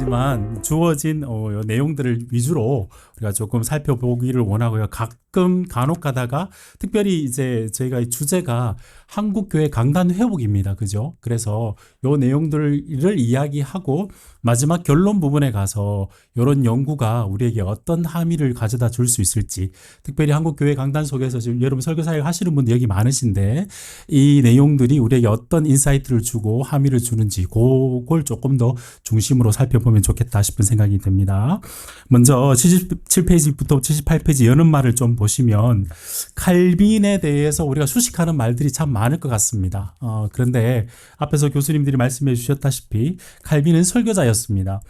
하지만 주어진 요 내용들을 위주로 우리가 조금 살펴보기를 원하고요. 가끔 간혹 가다가 특별히 이제 저희가 이 주제가 한국교회 강단 회복입니다. 그죠? 그래서 요 내용들을 이야기하고 마지막 결론 부분에 가서 이런 연구가 우리에게 어떤 함의를 가져다 줄 수 있을지, 특별히 한국교회 강단 속에서 지금 여러분 설교 사역 하시는 분들 여기 많으신데 이 내용들이 우리에게 어떤 인사이트를 주고 함의를 주는지 그걸 조금 더 중심으로 살펴보면 좋겠다 싶은 생각이 듭니다. 먼저 77페이지부터 78페이지 여는 말을 좀 보시면 칼빈에 대해서 우리가 수식하는 말들이 참 많을 것 같습니다. 그런데 앞에서 교수님들이 말씀해 주셨다시피 칼빈은 설교자였습니다.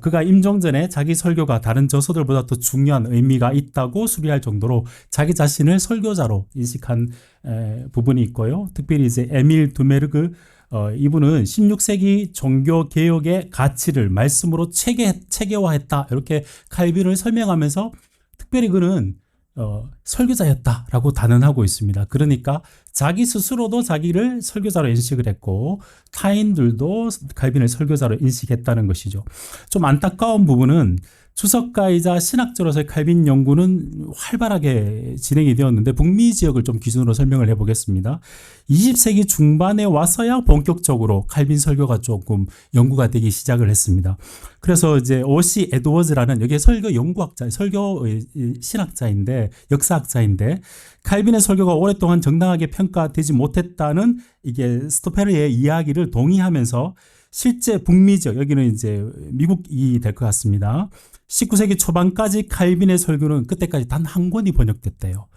그가 임종전에 자기 설교가 다른 저서들보다 더 중요한 의미가 있다고 수리할 정도로 자기 자신을 설교자로 인식한 부분이 있고요. 특별히 이제 에밀 두메르그 이분은 16세기 종교개혁의 가치를 말씀으로 체계화했다. 이렇게 칼빈을 설명하면서 특별히 그는 설교자였다라고 단언하고 있습니다. 그러니까 자기 스스로도 자기를 설교자로 인식을 했고 타인들도 칼빈을 설교자로 인식했다는 것이죠. 좀 안타까운 부분은 주석가이자 신학자로서의 칼빈 연구는 활발하게 진행이 되었는데 북미 지역을 좀 기준으로 설명을 해보겠습니다. 20세기 중반에 와서야 본격적으로 칼빈 설교가 조금 연구가 되기 시작을 했습니다. 그래서 이제 오시 에드워즈라는 여기에 설교 연구학자, 설교 신학자인데 역사학자인데 칼빈의 설교가 오랫동안 정당하게 평가되지 못했다는 이게 스토페르의 이야기를 동의하면서 실제 북미 지역, 여기는 이제 미국이 될 것 같습니다. 19세기 초반까지 칼빈의 설교는 그때까지 단 한 권이 번역됐대요.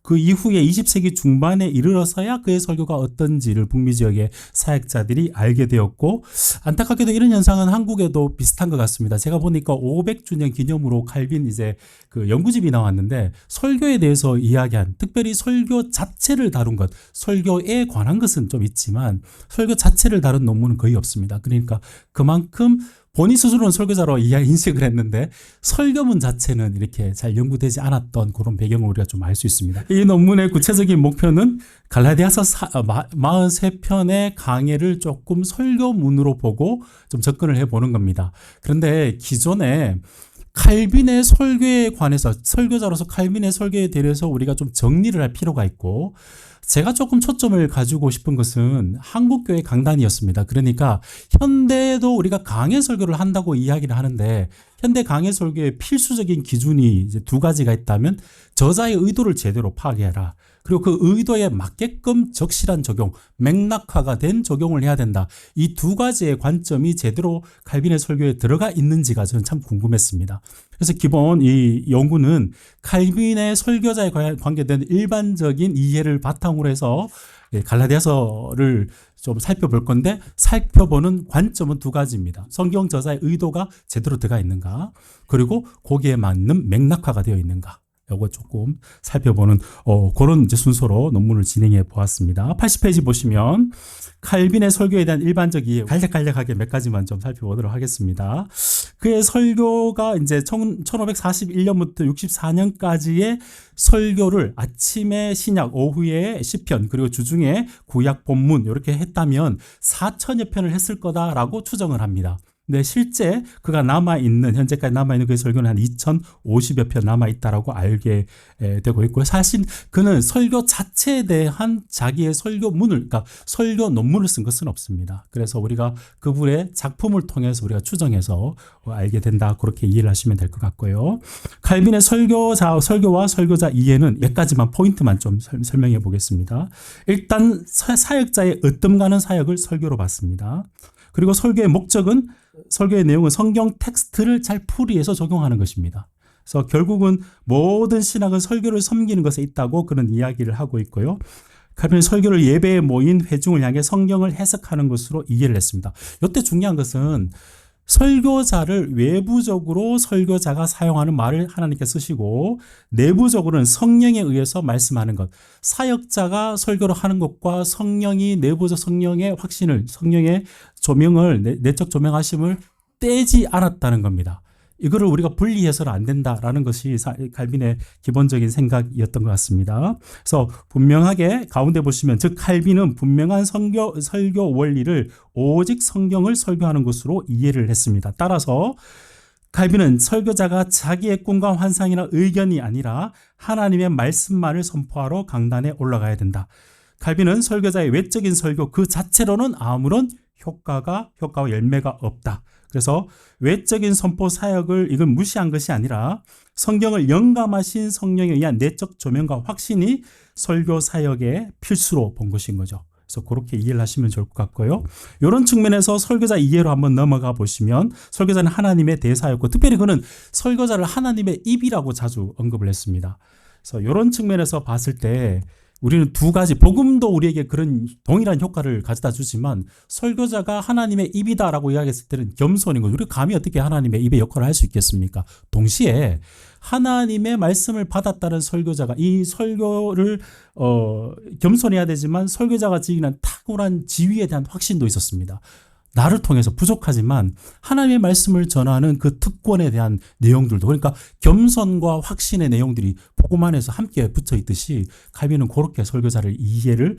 그 이후에 20세기 중반에 이르러서야 그의 설교가 어떤지를 북미 지역의 사역자들이 알게 되었고, 안타깝게도 이런 현상은 한국에도 비슷한 것 같습니다. 제가 보니까 500주년 기념으로 칼빈 이제 그 연구집이 나왔는데 설교에 대해서 이야기한, 특별히 설교 자체를 다룬 것, 설교에 관한 것은 좀 있지만 설교 자체를 다룬 논문은 거의 없습니다. 그러니까 그만큼 본인 스스로는 설교자로 인식을 했는데 설교문 자체는 이렇게 잘 연구되지 않았던 그런 배경을 우리가 좀 알 수 있습니다. 이 논문의 구체적인 목표는 갈라디아서 43편의 강해를 조금 설교문으로 보고 좀 접근을 해보는 겁니다. 그런데 기존에 칼빈의 설교에 관해서, 설교자로서 칼빈의 설교에 대해서 우리가 좀 정리를 할 필요가 있고, 제가 조금 초점을 가지고 싶은 것은 한국교회 강단이었습니다. 그러니까 현대에도 우리가 강해 설교를 한다고 이야기를 하는데 현대 강해 설교의 필수적인 기준이 이제 두 가지가 있다면 저자의 의도를 제대로 파악해라. 그리고 그 의도에 맞게끔 적실한 적용, 맥락화가 된 적용을 해야 된다. 이 두 가지의 관점이 제대로 칼빈의 설교에 들어가 있는지가 저는 참 궁금했습니다. 그래서 기본 이 연구는 칼빈의 설교자에 관계된 일반적인 이해를 바탕으로 해서 갈라디아서를 좀 살펴볼 건데, 살펴보는 관점은 두 가지입니다. 성경 저자의 의도가 제대로 들어가 있는가, 그리고 거기에 맞는 맥락화가 되어 있는가. 요거 조금 살펴보는 그런 이제 순서로 논문을 진행해 보았습니다. 80페이지 보시면 칼빈의 설교에 대한 일반적 이해 간략하게 몇 가지만 좀 살펴보도록 하겠습니다. 그의 설교가 이제 1541년부터 64년까지의 설교를 아침에 신약, 오후에 시편, 그리고 주중에 구약 본문 이렇게 했다면 4천여 편을 했을 거다라고 추정을 합니다. 근데 실제 그가 현재까지 남아있는 그의 설교는 한 2050여 편 남아있다라고 알게 되고 있고요. 사실 그는 설교 자체에 대한 자기의 설교문을, 그러니까 설교 논문을 쓴 것은 없습니다. 그래서 우리가 그분의 작품을 통해서 우리가 추정해서 알게 된다. 그렇게 이해를 하시면 될 것 같고요. 칼빈의 설교와 설교자 이해는 몇 가지만 포인트만 좀 설명해 보겠습니다. 일단 사역자의 으뜸가는 사역을 설교로 봤습니다. 그리고 설교의 목적은, 설교의 내용은 성경 텍스트를 잘 풀이해서 적용하는 것입니다. 그래서 결국은 모든 신학은 설교를 섬기는 것에 있다고 그런 이야기를 하고 있고요. 칼빈은 설교를 예배에 모인 회중을 향해 성경을 해석하는 것으로 이해를 했습니다. 이때 중요한 것은 설교자를 외부적으로 설교자가 사용하는 말을 하나님께 쓰시고 내부적으로는 성령에 의해서 말씀하는 것, 사역자가 설교를 하는 것과 성령이 내부적 성령의 확신을, 성령의 조명을, 내적 조명하심을 떼지 않았다는 겁니다. 이거를 우리가 분리해서는 안 된다라는 것이 칼빈의 기본적인 생각이었던 것 같습니다. 그래서 분명하게 가운데 보시면 즉 칼빈은 분명한 설교 원리를 오직 성경을 설교하는 것으로 이해를 했습니다. 따라서 칼빈은 설교자가 자기의 꿈과 환상이나 의견이 아니라 하나님의 말씀만을 선포하러 강단에 올라가야 된다. 칼빈은 설교자의 외적인 설교 그 자체로는 아무런 효과와 열매가 없다. 그래서 외적인 선포 사역을 이건 무시한 것이 아니라 성경을 영감하신 성령에 의한 내적 조명과 확신이 설교 사역의 필수로 본 것인 거죠. 그래서 그렇게 이해를 하시면 좋을 것 같고요. 이런 측면에서 설교자 이해로 한번 넘어가 보시면 설교자는 하나님의 대사였고 특별히 그는 설교자를 하나님의 입이라고 자주 언급을 했습니다. 그래서 이런 측면에서 봤을 때 우리는 두 가지, 복음도 우리에게 그런 동일한 효과를 가져다 주지만 설교자가 하나님의 입이다라고 이야기했을 때는 겸손인 거죠. 우리가 감히 어떻게 하나님의 입의 역할을 할 수 있겠습니까? 동시에 하나님의 말씀을 받았다는 설교자가 이 설교를 겸손해야 되지만 설교자가 지니는 탁월한 지위에 대한 확신도 있었습니다. 나를 통해서 부족하지만 하나님의 말씀을 전하는 그 특권에 대한 내용들도 그러니까 겸손과 확신의 내용들이 복음 안에서 함께 붙어 있듯이 칼빈은 그렇게 설교자를 이해를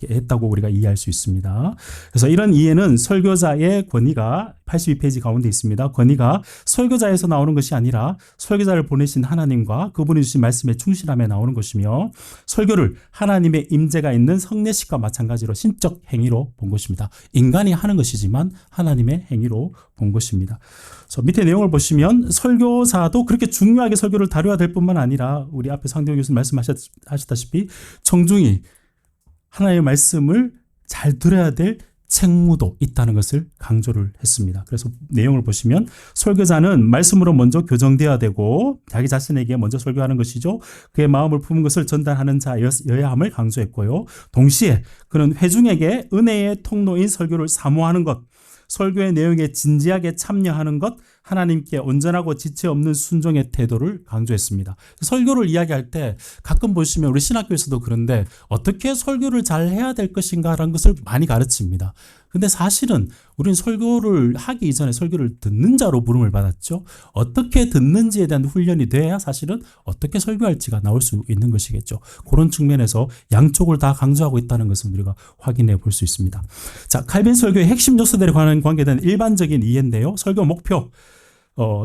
했다고 우리가 이해할 수 있습니다. 그래서 이런 이해는 설교자의 권위가 82페이지 가운데 있습니다. 권위가 설교자에서 나오는 것이 아니라 설교자를 보내신 하나님과 그분이 주신 말씀에 충실함에 나오는 것이며 설교를 하나님의 임재가 있는 성례식과 마찬가지로 신적 행위로 본 것입니다. 인간이 하는 것이지만 하나님의 행위로 본 것입니다. 그래서 밑에 내용을 보시면 설교사도 그렇게 중요하게 설교를 다뤄야 될 뿐만 아니라 우리 앞에 상대원 교수님 말씀하셨다시피 청중이 하나님의 말씀을 잘 들어야 될 책무도 있다는 것을 강조를 했습니다. 그래서 내용을 보시면 설교자는 말씀으로 먼저 교정되어야 되고 자기 자신에게 먼저 설교하는 것이죠. 그의 마음을 품은 것을 전달하는 자여야 함을 강조했고요. 동시에 그는 회중에게 은혜의 통로인 설교를 사모하는 것, 설교의 내용에 진지하게 참여하는 것, 하나님께 온전하고 지체 없는 순종의 태도를 강조했습니다. 설교를 이야기할 때 가끔 보시면 우리 신학교에서도 그런데 어떻게 설교를 잘 해야 될 것인가라는 것을 많이 가르칩니다. 근데 사실은 우리는 설교를 하기 이전에 설교를 듣는 자로 부름을 받았죠. 어떻게 듣는지에 대한 훈련이 돼야 사실은 어떻게 설교할지가 나올 수 있는 것이겠죠. 그런 측면에서 양쪽을 다 강조하고 있다는 것을 우리가 확인해 볼 수 있습니다. 자, 칼빈 설교의 핵심 요소들에 관한 관계된 일반적인 이해인데요. 설교 목표.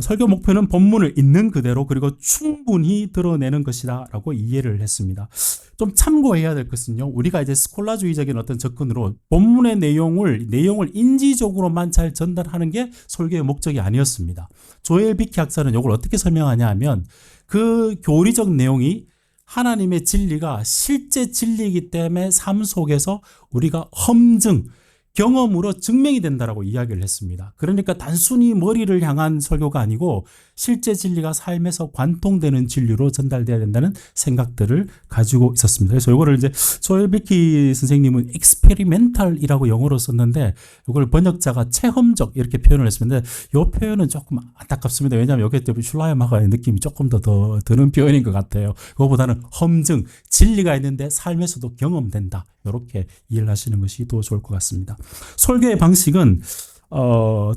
설교 목표는 본문을 있는 그대로 그리고 충분히 드러내는 것이다 라고 이해를 했습니다. 좀 참고해야 될 것은요. 우리가 이제 스콜라주의적인 어떤 접근으로 본문의 내용을 인지적으로만 잘 전달하는 게 설교의 목적이 아니었습니다. 조엘 비키 학자는 이걸 어떻게 설명하냐 하면 그 교리적 내용이 하나님의 진리가 실제 진리이기 때문에 삶 속에서 우리가 검증, 경험으로 증명이 된다라고 이야기를 했습니다. 그러니까 단순히 머리를 향한 설교가 아니고 실제 진리가 삶에서 관통되는 진리로 전달돼야 된다는 생각들을 가지고 있었습니다. 그래서 이거를 이제 조엘 비키 선생님은 experimental이라고 영어로 썼는데 이걸 번역자가 체험적 이렇게 표현을 했습니다. 이 표현은 조금 안타깝습니다. 왜냐하면 여기 때문에 슐라이마가의 느낌이 조금 더 드는 표현인 것 같아요. 그거보다는 검증, 진리가 있는데 삶에서도 경험된다. 이렇게 이해를 하시는 것이 더 좋을 것 같습니다. 설교의 방식은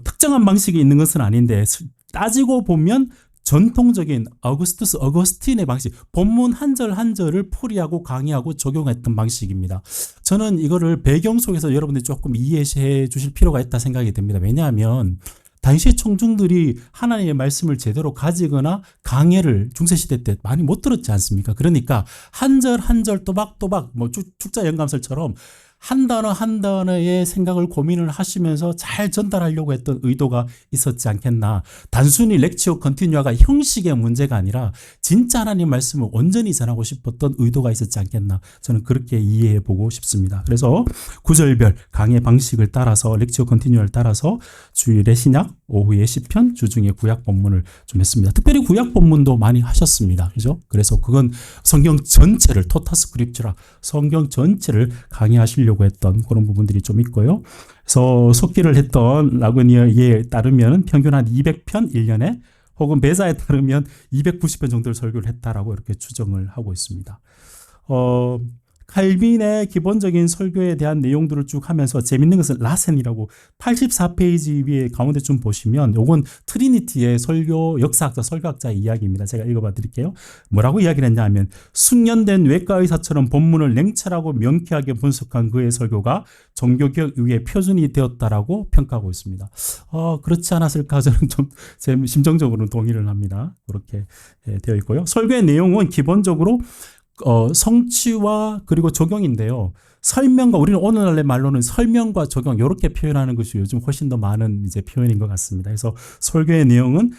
특정한 방식이 있는 것은 아닌데 따지고 보면 전통적인 어거스틴의 방식, 본문 한 절 한 절을 풀이하고 강의하고 적용했던 방식입니다. 저는 이거를 배경 속에서 여러분들이 조금 이해해 주실 필요가 있다 생각이 듭니다. 왜냐하면 당시 청중들이 하나님의 말씀을 제대로 가지거나 강해를 중세시대 때 많이 못 들었지 않습니까? 그러니까 한 절 한 절 또박또박 축자 연감설처럼 한 단어 한 단어의 생각을 고민을 하시면서 잘 전달하려고 했던 의도가 있었지 않겠나. 단순히 렉치오 컨티뉴아가 형식의 문제가 아니라 진짜 하나님 말씀을 온전히 전하고 싶었던 의도가 있었지 않겠나. 저는 그렇게 이해해 보고 싶습니다. 그래서 구절별 강의 방식을 따라서 렉치오 컨티뉴아를 따라서 주일에 신약, 오후에 시편, 주중에 구약 본문을 좀 했습니다. 특별히 구약 본문도 많이 하셨습니다. 그죠? 그래서 그건 성경 전체를 토타 스크립처라 성경 전체를 강의하시려고 했던 그런 부분들이 좀 있고요. 그래서 속기를 했던 라그니어에 따르면 평균 한 200편 1년에 혹은 베자에 따르면 290편 정도를 설교를 했다라고 이렇게 추정을 하고 있습니다. 칼빈의 기본적인 설교에 대한 내용들을 쭉 하면서 재밌는 것은 라센이라고 84페이지 위에 가운데 좀 보시면 요건 트리니티의 설교 역사학자 설교학자의 이야기입니다. 제가 읽어봐 드릴게요. 뭐라고 이야기를 했냐 하면 숙련된 외과 의사처럼 본문을 냉철하고 명쾌하게 분석한 그의 설교가 종교개혁 이후의 표준이 되었다라고 평가하고 있습니다. 그렇지 않았을까 저는 좀 제 심정적으로는 동의를 합니다. 그렇게 되어 있고요. 설교의 내용은 기본적으로 성취와 그리고 적용인데요. 설명과 우리는 오늘날의 말로는 설명과 적용 이렇게 표현하는 것이 요즘 훨씬 더 많은 이제 표현인 것 같습니다. 그래서 설교의 내용은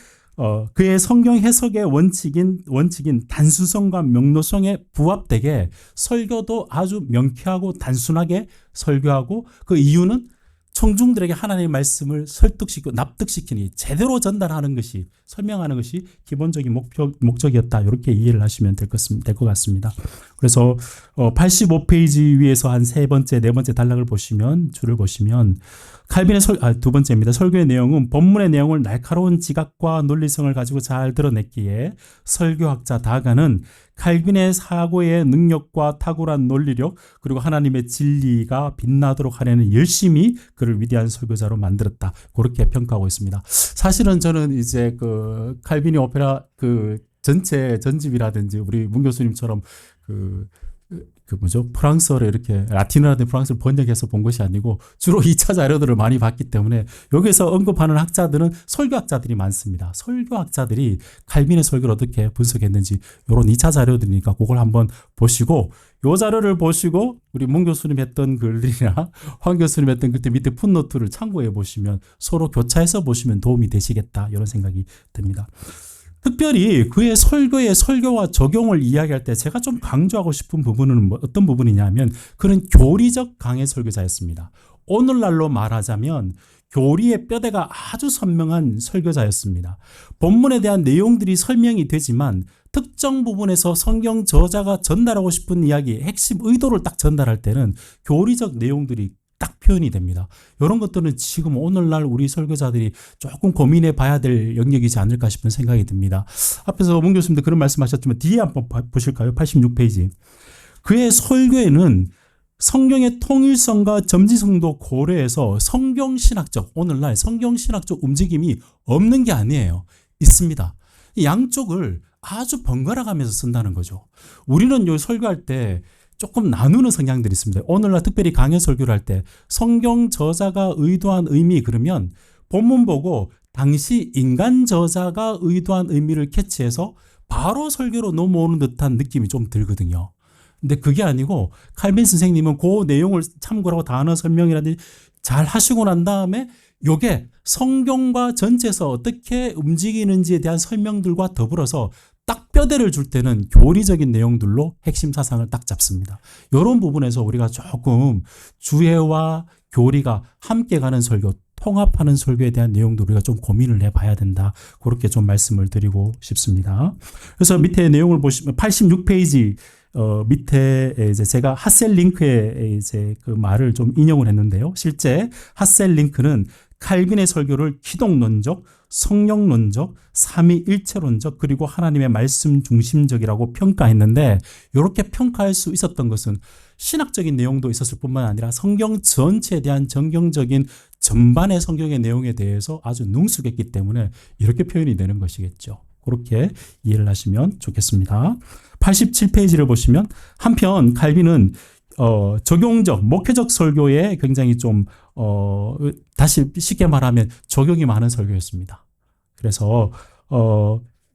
그의 성경 해석의 원칙인 단순성과 명료성에 부합되게 설교도 아주 명쾌하고 단순하게 설교하고 그 이유는 청중들에게 하나님의 말씀을 설득시키고 납득시키니 제대로 전달하는 것이 설명하는 것이 기본적인 목적이었다. 이렇게 이해를 하시면 될 것 같습니다. 그래서 85페이지 위에서 한 세 번째, 네 번째 단락을 보시면 줄을 보시면 칼빈의 두 번째입니다. 설교의 내용은 본문의 내용을 날카로운 지각과 논리성을 가지고 잘 드러냈기에 설교학자 다가는 칼빈의 사고의 능력과 탁월한 논리력 그리고 하나님의 진리가 빛나도록 하려는 열심히 그를 위대한 설교자로 만들었다. 그렇게 평가하고 있습니다. 사실은 저는 이제 그 칼빈의 오페라 그 전체 전집이라든지 우리 문 교수님처럼 프랑스어를 이렇게 라틴어라든지 프랑스어를 번역해서 본 것이 아니고 주로 2차 자료들을 많이 봤기 때문에 여기서 언급하는 학자들은 설교학자들이 많습니다. 설교학자들이 칼빈의 설교를 어떻게 분석했는지 이런 2차 자료들이니까 그걸 한번 보시고 이 자료를 보시고 우리 문 교수님 했던 글들이나 황 교수님 했던 그때 밑에 풋노트를 참고해 보시면 서로 교차해서 보시면 도움이 되시겠다 이런 생각이 듭니다. 특별히 그의 설교의 설교와 적용을 이야기할 때 제가 좀 강조하고 싶은 부분은 어떤 부분이냐면 그는 교리적 강해 설교자였습니다. 오늘날로 말하자면 교리의 뼈대가 아주 선명한 설교자였습니다. 본문에 대한 내용들이 설명이 되지만 특정 부분에서 성경 저자가 전달하고 싶은 이야기의 핵심 의도를 딱 전달할 때는 교리적 내용들이 딱 표현이 됩니다. 이런 것들은 지금 오늘날 우리 설교자들이 조금 고민해 봐야 될 영역이지 않을까 싶은 생각이 듭니다. 앞에서 문 교수님도 그런 말씀하셨지만 뒤에 한번 보실까요? 86페이지. 그의 설교에는 성경의 통일성과 점진성도 고려해서 성경신학적, 오늘날 성경신학적 움직임이 없는 게 아니에요. 있습니다. 양쪽을 아주 번갈아 가면서 쓴다는 거죠. 우리는 요 설교할 때 조금 나누는 성향들이 있습니다. 오늘날 특별히 강해 설교를 할 때 성경 저자가 의도한 의미 그러면 본문 보고 당시 인간 저자가 의도한 의미를 캐치해서 바로 설교로 넘어오는 듯한 느낌이 좀 들거든요. 근데 그게 아니고 칼빈 선생님은 그 내용을 참고하고 단어 설명이라든지 잘 하시고 난 다음에 요게 성경과 전체에서 어떻게 움직이는지에 대한 설명들과 더불어서 딱 뼈대를 줄 때는 교리적인 내용들로 핵심 사상을 딱 잡습니다. 이런 부분에서 우리가 조금 주해와 교리가 함께 가는 설교, 통합하는 설교에 대한 내용도 우리가 좀 고민을 해봐야 된다. 그렇게 좀 말씀을 드리고 싶습니다. 그래서 밑에 내용을 보시면 86페이지 밑에 이제 제가 하셀링크의 이제 그 말을 좀 인용을 했는데요. 실제 하셀링크는 칼빈의 설교를 기독론적, 성령론적, 삼위일체론적 그리고 하나님의 말씀 중심적이라고 평가했는데 이렇게 평가할 수 있었던 것은 신학적인 내용도 있었을 뿐만 아니라 성경 전체에 대한 정경적인 전반의 성경의 내용에 대해서 아주 능숙했기 때문에 이렇게 표현이 되는 것이겠죠. 그렇게 이해를 하시면 좋겠습니다. 87페이지를 보시면 한편 칼빈은 적용적, 목회적 설교에 굉장히 좀 다시 쉽게 말하면 적용이 많은 설교였습니다. 그래서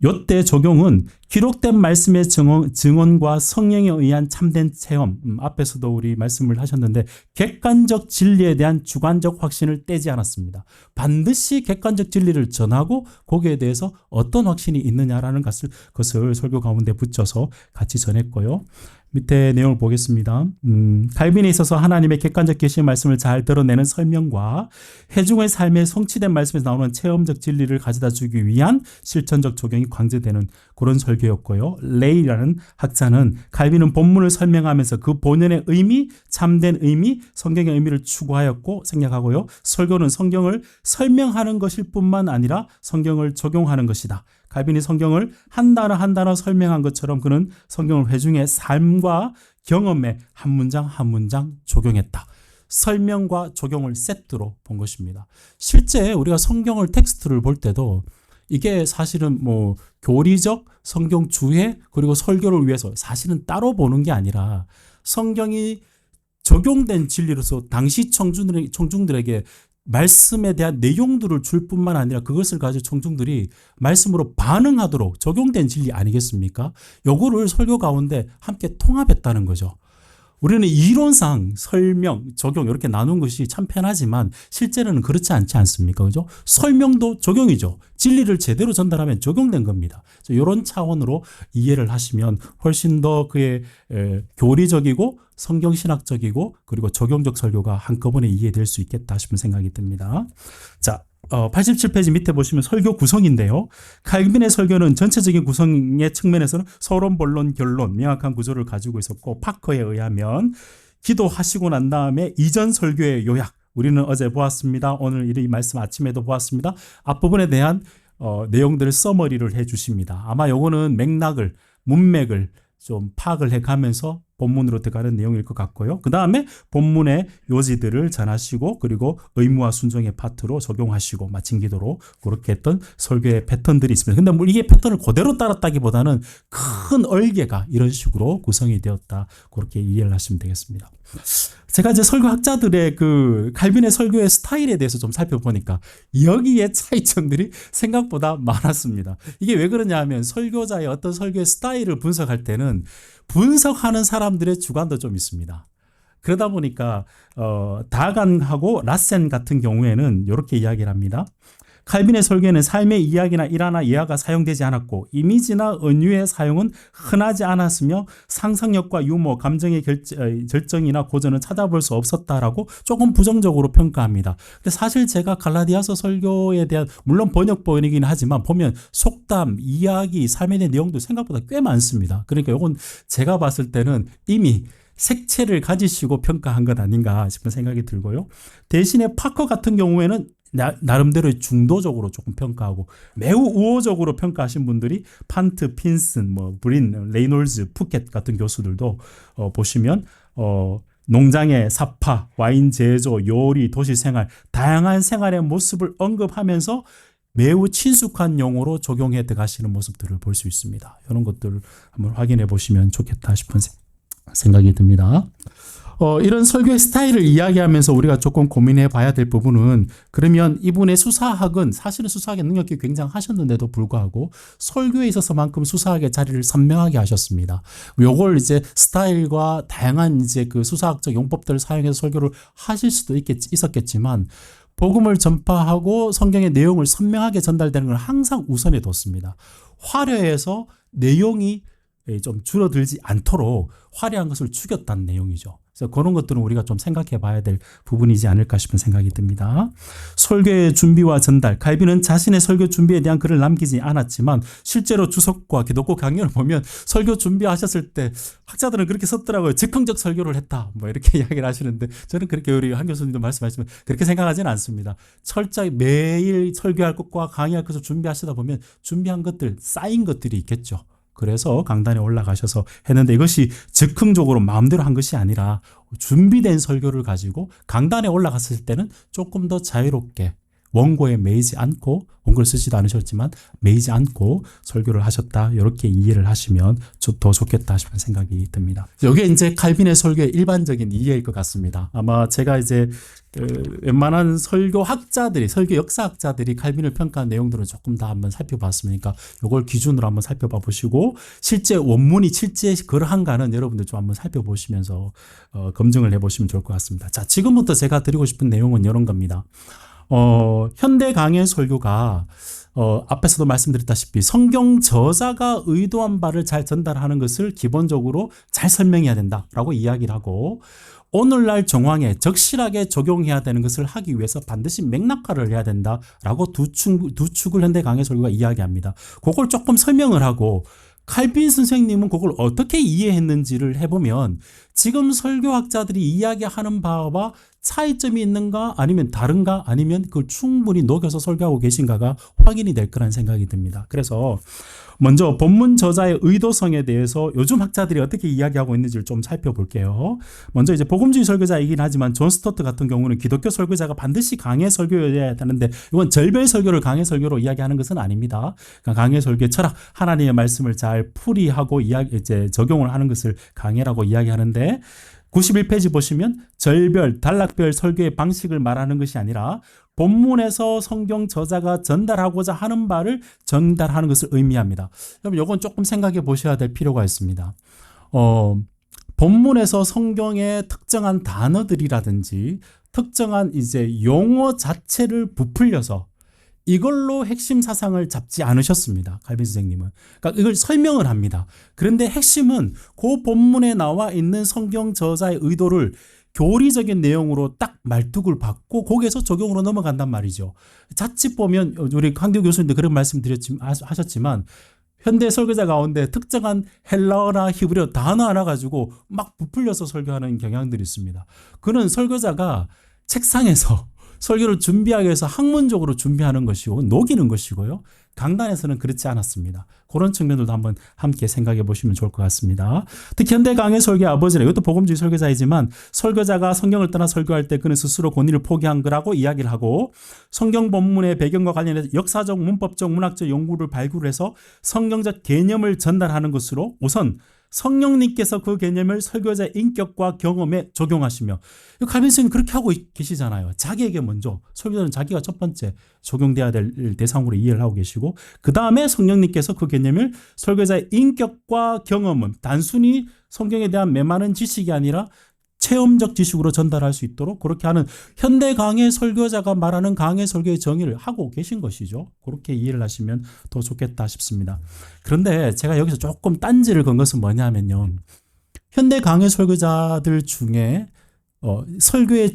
요때 적용은 기록된 말씀의 증언과 성령에 의한 참된 체험, 앞에서도 우리 말씀을 하셨는데 객관적 진리에 대한 주관적 확신을 떼지 않았습니다. 반드시 객관적 진리를 전하고 거기에 대해서 어떤 확신이 있느냐라는 것을 설교 가운데 붙여서 같이 전했고요. 밑에 내용을 보겠습니다. 칼빈에 있어서 하나님의 객관적 계시의 말씀을 잘 드러내는 설명과 회중의 삶에 성취된 말씀에서 나오는 체험적 진리를 가져다 주기 위한 실천적 적용이 강조되는 그런 설교였고요. 레이라는 학자는 칼빈은 본문을 설명하면서 그 본연의 의미, 참된 의미, 성경의 의미를 추구하였고 생략하고요. 설교는 성경을 설명하는 것일 뿐만 아니라 성경을 적용하는 것이다. 칼빈이 성경을 한 단어 한 단어 설명한 것처럼 그는 성경을 회중의 삶과 경험에 한 문장 한 문장 적용했다. 설명과 적용을 세트로 본 것입니다. 실제 우리가 성경을 텍스트를 볼 때도 이게 사실은 뭐 교리적 성경 주해 그리고 설교를 위해서 사실은 따로 보는 게 아니라 성경이 적용된 진리로서 당시 청중들에게 말씀에 대한 내용들을 줄 뿐만 아니라 그것을 가지고 청중들이 말씀으로 반응하도록 적용된 진리 아니겠습니까? 요거를 설교 가운데 함께 통합했다는 거죠. 우리는 이론상 설명, 적용 이렇게 나눈 것이 참 편하지만 실제로는 그렇지 않지 않습니까? 그죠? 설명도 적용이죠. 진리를 제대로 전달하면 적용된 겁니다. 이런 차원으로 이해를 하시면 훨씬 더 그의 교리적이고 성경신학적이고 그리고 적용적 설교가 한꺼번에 이해될 수 있겠다 싶은 생각이 듭니다. 자, 87페이지 밑에 보시면 설교 구성인데요. 칼빈의 설교는 전체적인 구성의 측면에서는 서론, 본론, 결론, 명확한 구조를 가지고 있었고 파커에 의하면 기도하시고 난 다음에 이전 설교의 요약, 우리는 어제 보았습니다. 오늘 이 말씀 아침에도 보았습니다. 앞부분에 대한 내용들을 서머리를 해 주십니다. 아마 요거는 맥락을, 문맥을 좀 파악을 해가면서 본문으로 들어가는 내용일 것 같고요. 그 다음에 본문의 요지들을 전하시고 그리고 의무와 순종의 파트로 적용하시고 마친 기도로 그렇게 했던 설교의 패턴들이 있습니다. 근데 뭐 이게 패턴을 그대로 따랐다기보다는 큰 얼개가 이런 식으로 구성이 되었다. 그렇게 이해를 하시면 되겠습니다. 제가 이제 설교학자들의 그 칼빈의 설교의 스타일에 대해서 좀 살펴보니까 여기에 차이점들이 생각보다 많았습니다. 이게 왜 그러냐 하면 설교자의 어떤 설교의 스타일을 분석할 때는 분석하는 사람들의 주관도 좀 있습니다. 그러다 보니까 다간하고 라센 같은 경우에는 이렇게 이야기를 합니다. 칼빈의 설교에는 삶의 이야기나 일화나 예화가 사용되지 않았고 이미지나 은유의 사용은 흔하지 않았으며 상상력과 유머, 감정의 결정이나 고전은 찾아볼 수 없었다라고 조금 부정적으로 평가합니다. 근데 사실 제가 갈라디아서 설교에 대한 물론 번역이긴 하지만 보면 속담, 이야기, 삶에 대한 내용도 생각보다 꽤 많습니다. 그러니까 이건 제가 봤을 때는 이미 색채를 가지시고 평가한 것 아닌가 싶은 생각이 들고요. 대신에 파커 같은 경우에는 나름대로 중도적으로 조금 평가하고 매우 우호적으로 평가하신 분들이 판트, 핀슨, 브린, 레이놀즈, 푸켓 같은 교수들도 보시면 농장의 사파, 와인 제조, 요리, 도시 생활, 다양한 생활의 모습을 언급하면서 매우 친숙한 용어로 적용해 들어가시는 모습들을 볼 수 있습니다. 이런 것들을 한번 확인해 보시면 좋겠다 싶은 생각이 듭니다. 이런 설교의 스타일을 이야기하면서 우리가 조금 고민해 봐야 될 부분은 그러면 이분의 수사학은 사실은 수사학의 능력이 굉장하셨는데도 불구하고 설교에 있어서만큼 수사학의 자리를 선명하게 하셨습니다. 요걸 이제 스타일과 다양한 이제 그 수사학적 용법들을 사용해서 설교를 하실 수도 있었겠지만 복음을 전파하고 성경의 내용을 선명하게 전달되는 걸 항상 우선에 뒀습니다. 화려해서 내용이 좀 줄어들지 않도록 화려한 것을 죽였다는 내용이죠. 그래서 그런 것들은 우리가 좀 생각해 봐야 될 부분이지 않을까 싶은 생각이 듭니다. 설교의 준비와 전달. 칼빈은 자신의 설교 준비에 대한 글을 남기지 않았지만 실제로 주석과 기독교 강연을 보면 설교 준비하셨을 때 학자들은 그렇게 썼더라고요. 즉흥적 설교를 했다. 이렇게 이야기를 하시는데 저는 그렇게 우리 한 교수님도 말씀하시면 그렇게 생각하지는 않습니다. 철저히 매일 설교할 것과 강의할 것을 준비하시다 보면 준비한 것들, 쌓인 것들이 있겠죠. 그래서 강단에 올라가셔서 했는데 이것이 즉흥적으로 마음대로 한 것이 아니라 준비된 설교를 가지고 강단에 올라갔을 때는 조금 더 자유롭게 원고에 매이지 않고 원고를 쓰지도 않으셨지만 매이지 않고 설교를 하셨다. 이렇게 이해를 하시면 더 좋겠다 싶은 생각이 듭니다. 이게 이제 칼빈의 설교의 일반적인 이해일 것 같습니다. 아마 제가 이제 웬만한 설교학자들이 설교 역사학자들이 칼빈을 평가한 내용들은 조금 다 한번 살펴봤으니까 이걸 기준으로 한번 살펴봐 보시고 실제 원문이 실제 그러한가는 여러분들 좀 한번 살펴보시면서 검증을 해보시면 좋을 것 같습니다. 자, 지금부터 제가 드리고 싶은 내용은 이런 겁니다. 현대 강의 설교가 앞에서도 말씀드렸다시피 성경 저자가 의도한 바를 잘 전달하는 것을 기본적으로 잘 설명해야 된다라고 이야기를 하고 오늘날 정황에 적실하게 적용해야 되는 것을 하기 위해서 반드시 맥락화를 해야 된다라고 두 축을 현대 강의 설교가 이야기합니다. 그걸 조금 설명을 하고 칼빈 선생님은 그걸 어떻게 이해했는지를 해보면 지금 설교학자들이 이야기하는 바와 차이점이 있는가 아니면 다른가 아니면 그걸 충분히 녹여서 설교하고 계신가가 확인이 될 거라는 생각이 듭니다. 그래서 먼저 본문 저자의 의도성에 대해서 요즘 학자들이 어떻게 이야기하고 있는지를 좀 살펴볼게요. 먼저 이제 복음주의 설교자이긴 하지만 존 스토트 같은 경우는 기독교 설교자가 반드시 강해 설교해야 하는데 이건 절별 설교를 강해 설교로 이야기하는 것은 아닙니다. 그러니까 강해 설교의 철학, 하나님의 말씀을 잘 풀이하고 이제 적용을 하는 것을 강해라고 이야기하는데 91페이지 보시면 절별, 단락별 설교의 방식을 말하는 것이 아니라 본문에서 성경 저자가 전달하고자 하는 바를 전달하는 것을 의미합니다. 여러분 이건 조금 생각해 보셔야 될 필요가 있습니다. 본문에서 성경의 특정한 단어들이라든지 특정한 이제 용어 자체를 부풀려서 이걸로 핵심 사상을 잡지 않으셨습니다. 칼빈 선생님은. 그러니까 이걸 설명을 합니다. 그런데 핵심은 그 본문에 나와 있는 성경 저자의 의도를 교리적인 내용으로 딱 말뚝을 받고 거기에서 적용으로 넘어간단 말이죠. 자칫 보면 우리 강교 교수님도 그런 말씀 하셨지만 현대 설교자 가운데 특정한 헬라어나 히브리어 단어 하나 가지고 막 부풀려서 설교하는 경향들이 있습니다. 그는 설교자가 책상에서 설교를 준비하기 위해서 학문적으로 준비하는 것이고 녹이는 것이고요. 강단에서는 그렇지 않았습니다. 그런 측면들도 한번 함께 생각해 보시면 좋을 것 같습니다. 특히 현대 강해 설교의 아버지는 이것도 복음주의 설교자이지만 설교자가 성경을 떠나 설교할 때 그는 스스로 권위를 포기한 거라고 이야기를 하고 성경 본문의 배경과 관련해서 역사적, 문법적, 문학적 연구를 발굴해서 성경적 개념을 전달하는 것으로 우선 성령님께서 그 개념을 설교자의 인격과 경험에 적용하시며 칼빈 선생님 그렇게 하고 계시잖아요. 자기에게 먼저 설교자는 자기가 첫 번째 적용돼야 될 대상으로 이해를 하고 계시고 그 다음에 성령님께서 그 개념을 설교자의 인격과 경험은 단순히 성경에 대한 메마른 지식이 아니라 체험적 지식으로 전달할 수 있도록 그렇게 하는 현대 강해 설교자가 말하는 강해 설교의 정의를 하고 계신 것이죠. 그렇게 이해를 하시면 더 좋겠다 싶습니다. 그런데 제가 여기서 조금 딴지를 건 것은 뭐냐면요. 현대 강해 설교자들 중에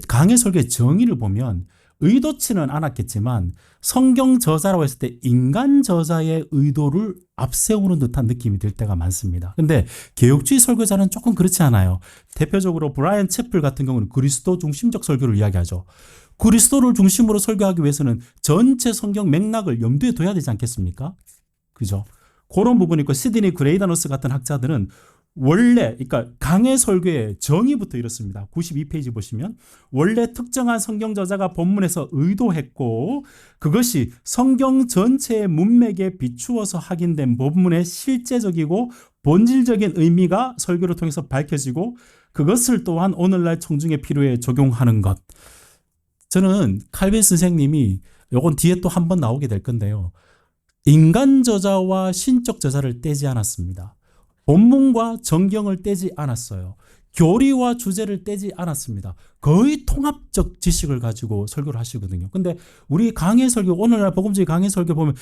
강해 설교의 정의를 보면 의도치는 않았겠지만 성경 저자라고 했을 때 인간 저자의 의도를 앞세우는 듯한 느낌이 들 때가 많습니다. 근데 개혁주의 설교자는 조금 그렇지 않아요. 대표적으로 브라이언 채플 같은 경우는 그리스도 중심적 설교를 이야기하죠. 그리스도를 중심으로 설교하기 위해서는 전체 성경 맥락을 염두에 둬야 되지 않겠습니까? 그죠? 그런 부분이 있고 시드니 그레이다너스 같은 학자들은 원래 그러니까 강해 설교의 정의부터 이렇습니다. 92페이지 보시면 원래 특정한 성경 저자가 본문에서 의도했고 그것이 성경 전체의 문맥에 비추어서 확인된 본문의 실제적이고 본질적인 의미가 설교를 통해서 밝혀지고 그것을 또한 오늘날 청중의 필요에 적용하는 것. 저는 칼빈 선생님이 이건 뒤에 또 한 번 나오게 될 건데요. 인간 저자와 신적 저자를 떼지 않았습니다. 본문과 정경을 떼지 않았어요. 교리와 주제를 떼지 않았습니다. 거의 통합적 지식을 가지고 설교를 하시거든요. 근데 우리 강해 설교, 오늘날 복음주의 강해 설교 보면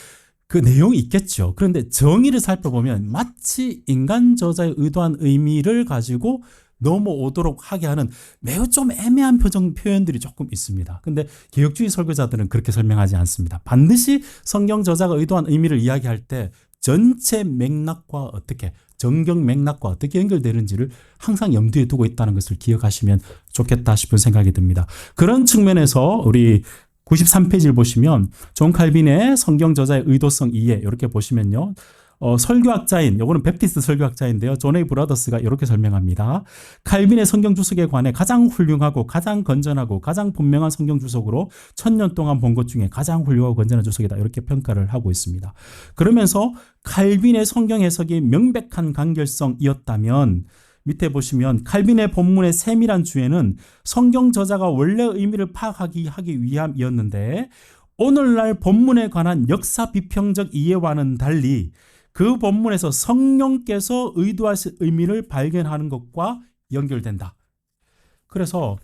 그 내용이 있겠죠. 그런데 정의를 살펴보면 마치 인간 저자의 의도한 의미를 가지고 넘어오도록 하게 하는 매우 좀 애매한 표현들이 조금 있습니다. 근데 개혁주의 설교자들은 그렇게 설명하지 않습니다. 반드시 성경 저자가 의도한 의미를 이야기할 때 전체 맥락과 어떻게 정경 맥락과 어떻게 연결되는지를 항상 염두에 두고 있다는 것을 기억하시면 좋겠다 싶은 생각이 듭니다. 그런 측면에서 우리 93페이지를 보시면 존 칼빈의 성경 저자의 의도성 이해 이렇게 보시면요. 설교학자인, 요거는 베프티스트 설교학자인데요. 존 A 브라더스가 이렇게 설명합니다. 칼빈의 성경 주석에 관해 가장 훌륭하고 가장 건전하고 가장 분명한 성경 주석으로 1000년 동안 본 것 중에 가장 훌륭하고 건전한 주석이다. 이렇게 평가를 하고 있습니다. 그러면서 칼빈의 성경 해석이 명백한 간결성이었다면 밑에 보시면 칼빈의 본문의 세밀한 주에는 성경 저자가 원래 의미를 파악하기 위함이었는데 오늘날 본문에 관한 역사 비평적 이해와는 달리 그 본문에서 성령께서 의도하신 의미를 발견하는 것과 연결된다. 그래서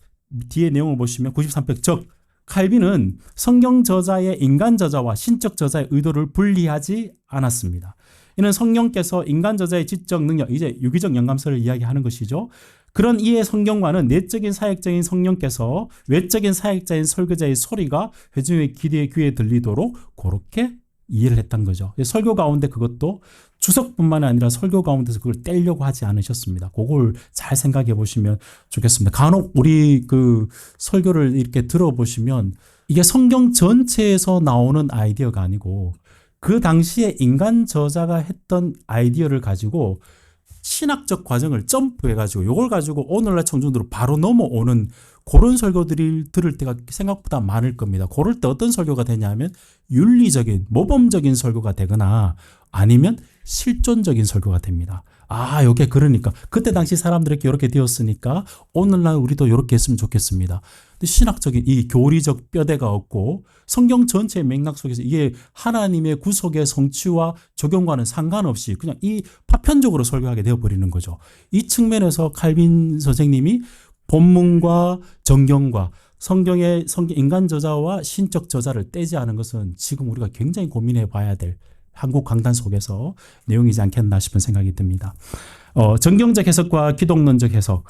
뒤에 내용을 보시면 93페이지 즉 칼빈은 성경 저자의 인간 저자와 신적 저자의 의도를 분리하지 않았습니다. 이는 성령께서 인간 저자의 지적 능력, 이제 유기적 영감서를 이야기하는 것이죠. 그런 이해 성경과는 내적인 사역자인 성령께서 외적인 사역자인 설교자의 소리가 회중의 귀에 들리도록 그렇게 이해를 했던 거죠. 설교 가운데 그것도 주석뿐만 아니라 설교 가운데서 그걸 떼려고 하지 않으셨습니다. 그걸 잘 생각해 보시면 좋겠습니다. 간혹 우리 그 설교를 이렇게 들어보시면 이게 성경 전체에서 나오는 아이디어가 아니고 그 당시에 인간 저자가 했던 아이디어를 가지고 신학적 과정을 점프해가지고 이걸 가지고 오늘날 청중들로 바로 넘어오는 그런 설교들을 들을 때가 생각보다 많을 겁니다. 그럴 때 어떤 설교가 되냐면 윤리적인 모범적인 설교가 되거나 아니면 실존적인 설교가 됩니다. 아, 요게 그러니까 그때 당시 사람들에게 이렇게 되었으니까 오늘날 우리도 이렇게 했으면 좋겠습니다. 근데 신학적인 이 교리적 뼈대가 없고 성경 전체의 맥락 속에서 이게 하나님의 구속의 성취와 적용과는 상관없이 그냥 이 파편적으로 설교하게 되어버리는 거죠. 이 측면에서 칼빈 선생님이 본문과 정경과 성경의 인간 저자와 신적 저자를 떼지 않은 것은 지금 우리가 굉장히 고민해 봐야 될 한국 강단 속에서 내용이지 않겠나 싶은 생각이 듭니다. 정경적 해석과 기독론적 해석.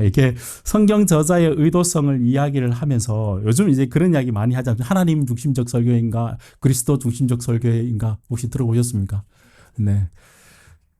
이게 성경 저자의 의도성을 이야기를 하면서 요즘 이제 그런 이야기 많이 하잖아요. 하나님 중심적 설교인가, 그리스도 중심적 설교인가 혹시 들어보셨습니까? 네.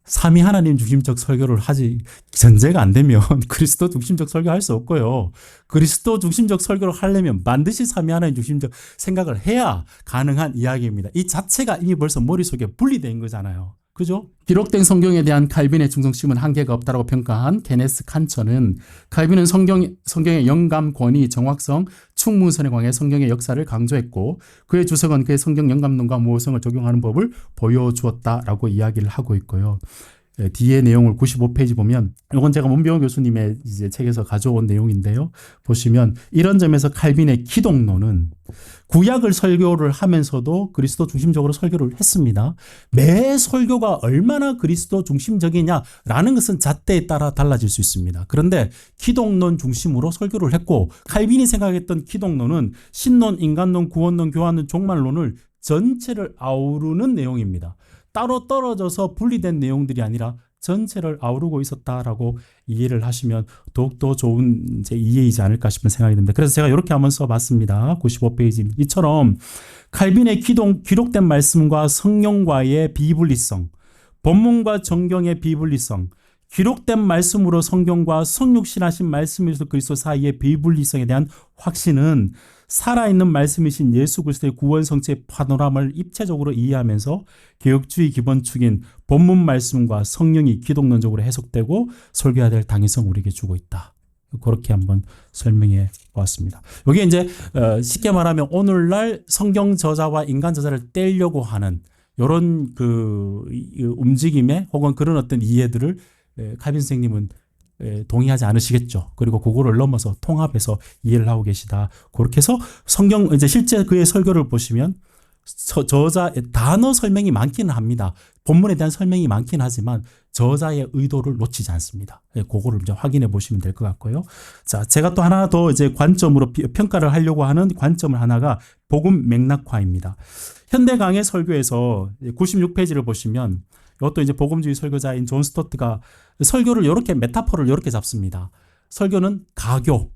삼위 하나님 중심적 설교를 하지 전제가 안 되면 그리스도 중심적 설교할 수 없고요. 그리스도 중심적 설교를 하려면 반드시 삼위 하나님 중심적 생각을 해야 가능한 이야기입니다. 이 자체가 이미 벌써 머릿속에 분리된 거잖아요. 그죠? 기록된 성경에 대한 칼빈의 충성심은 한계가 없다고 평가한 케네스 칸처는 칼빈은 성경의 영감, 권위, 정확성, 충문선에 관해 성경의 역사를 강조했고 그의 주석은 그의 성경 영감론과 모호성을 적용하는 법을 보여주었다라고 이야기를 하고 있고요. 뒤에 내용을 95페이지 보면 이건 제가 문병호 교수님의 이제 책에서 가져온 내용인데요. 보시면 이런 점에서 칼빈의 기독론은 구약을 설교를 하면서도 그리스도 중심적으로 설교를 했습니다. 매 설교가 얼마나 그리스도 중심적이냐라는 것은 잣대에 따라 달라질 수 있습니다. 그런데 기독론 중심으로 설교를 했고 칼빈이 생각했던 기독론은 신론, 인간론, 구원론, 교환론, 종말론을 전체를 아우르는 내용입니다. 따로 떨어져서 분리된 내용들이 아니라 전체를 아우르고 있었다라고 이해를 하시면 더욱더 좋은 이제 이해이지 않을까 싶은 생각이 듭니다. 그래서 제가 이렇게 한번 써봤습니다. 95페이지. 이처럼 칼빈의 기록된 말씀과 성령과의 비분리성, 본문과 정경의 비분리성, 기록된 말씀으로 성경과 성육신하신 말씀에서 그리스도 사이의 비분리성에 대한 확신은 살아있는 말씀이신 예수 그리스도의 구원 성취의 파노라마를 입체적으로 이해하면서 개혁주의 기본축인 본문 말씀과 성령이 기독론적으로 해석되고 설교해야 될 당위성을 우리에게 주고 있다. 그렇게 한번 설명해 보았습니다. 이게 이제 쉽게 말하면 오늘날 성경 저자와 인간 저자를 떼려고 하는 이런 그 움직임에 혹은 그런 어떤 이해들을 칼빈 선생님은 동의하지 않으시겠죠. 그리고 그거를 넘어서 통합해서 이해를 하고 계시다. 그렇게 해서 성경 이제 실제 그의 설교를 보시면 저자의 단어 설명이 많기는 합니다. 본문에 대한 설명이 많긴 하지만 저자의 의도를 놓치지 않습니다. 그거를 이제 확인해 보시면 될 것 같고요. 자, 제가 또 하나 더 이제 관점으로 평가를 하려고 하는 관점을 하나가 복음 맥락화입니다. 현대 강의 설교에서 96페이지를 보시면 이것도 이제 복음주의 설교자인 존 스토트가 설교를 이렇게 메타포를 이렇게 잡습니다. 설교는 가교.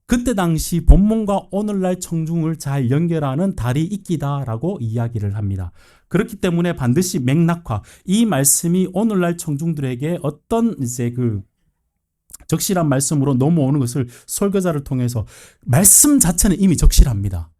그때 당시 본문과 오늘날 청중을 잘 연결하는 다리 잇기다라고 이야기를 합니다. 그렇기 때문에 반드시 맥락화. 이 말씀이 오늘날 청중들에게 어떤 이제 그 적실한 말씀으로 넘어오는 것을 설교자를 통해서 말씀 자체는 이미 적실합니다.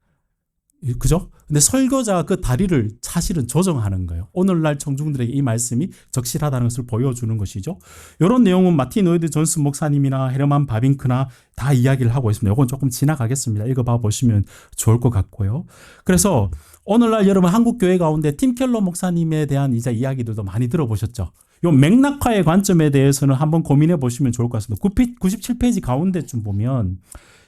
그죠? 근데 설교자가 그 다리를 사실은 조정하는 거예요. 오늘날 청중들에게 이 말씀이 적실하다는 것을 보여주는 것이죠. 이런 내용은 마틴 로이드 존슨 목사님이나 헤르만 바빙크나 다 이야기를 하고 있습니다. 이건 조금 지나가겠습니다. 읽어봐 보시면 좋을 것 같고요. 그래서 오늘날 여러분 한국 교회 가운데 팀 켈러 목사님에 대한 이제 이야기들도 많이 들어보셨죠. 이 맥락화의 관점에 대해서는 한번 고민해 보시면 좋을 것 같습니다. 97페이지 가운데쯤 보면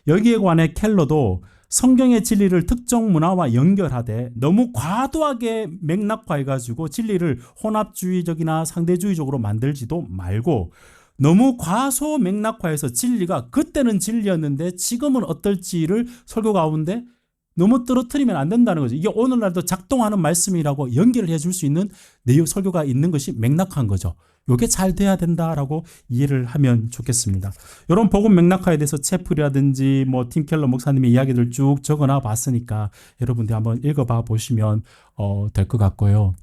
여기에 관해 켈러도 성경의 진리를 특정 문화와 연결하되 너무 과도하게 맥락화해가지고 진리를 혼합주의적이나 상대주의적으로 만들지도 말고 너무 과소 맥락화해서 진리가 그때는 진리였는데 지금은 어떨지를 설교 가운데 너무 떨어뜨리면 안 된다는 거죠. 이게 오늘날도 작동하는 말씀이라고 연결을 해줄 수 있는 내용 설교가 있는 것이 맥락화인 거죠. 이게 잘 돼야 된다라고 이해를 하면 좋겠습니다. 이런 복음 맥락화에 대해서 채플이라든지 뭐 팀 켈러 목사님의 이야기들 쭉 적어놔 봤으니까 여러분들 한번 읽어봐 보시면 될 것 같고요.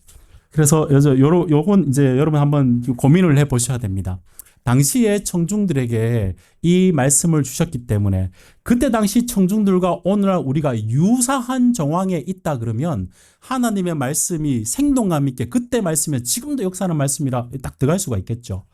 그래서 요건 이제 여러분 한번 고민을 해 보셔야 됩니다. 당시에 청중들에게 이 말씀을 주셨기 때문에 그때 당시 청중들과 오늘날 우리가 유사한 정황에 있다 그러면 하나님의 말씀이 생동감 있게 그때 말씀이 지금도 역사하는 말씀이라 딱 들어갈 수가 있겠죠.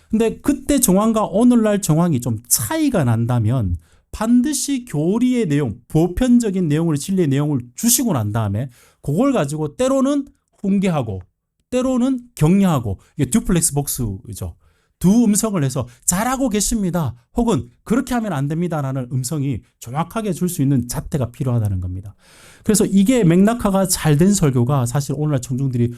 근데 그때 정황과 오늘날 정황이 좀 차이가 난다면 반드시 교리의 내용, 보편적인 내용을 진리의 내용을 주시고 난 다음에 그걸 가지고 때로는 훈계하고 때로는 격려하고 이게 듀플렉스 복수죠. 두 음성을 해서 잘하고 계십니다. 혹은 그렇게 하면 안 됩니다라는 음성이 정확하게 줄 수 있는 잣대가 필요하다는 겁니다. 그래서 이게 맥락화가 잘 된 설교가 사실 오늘날 청중들이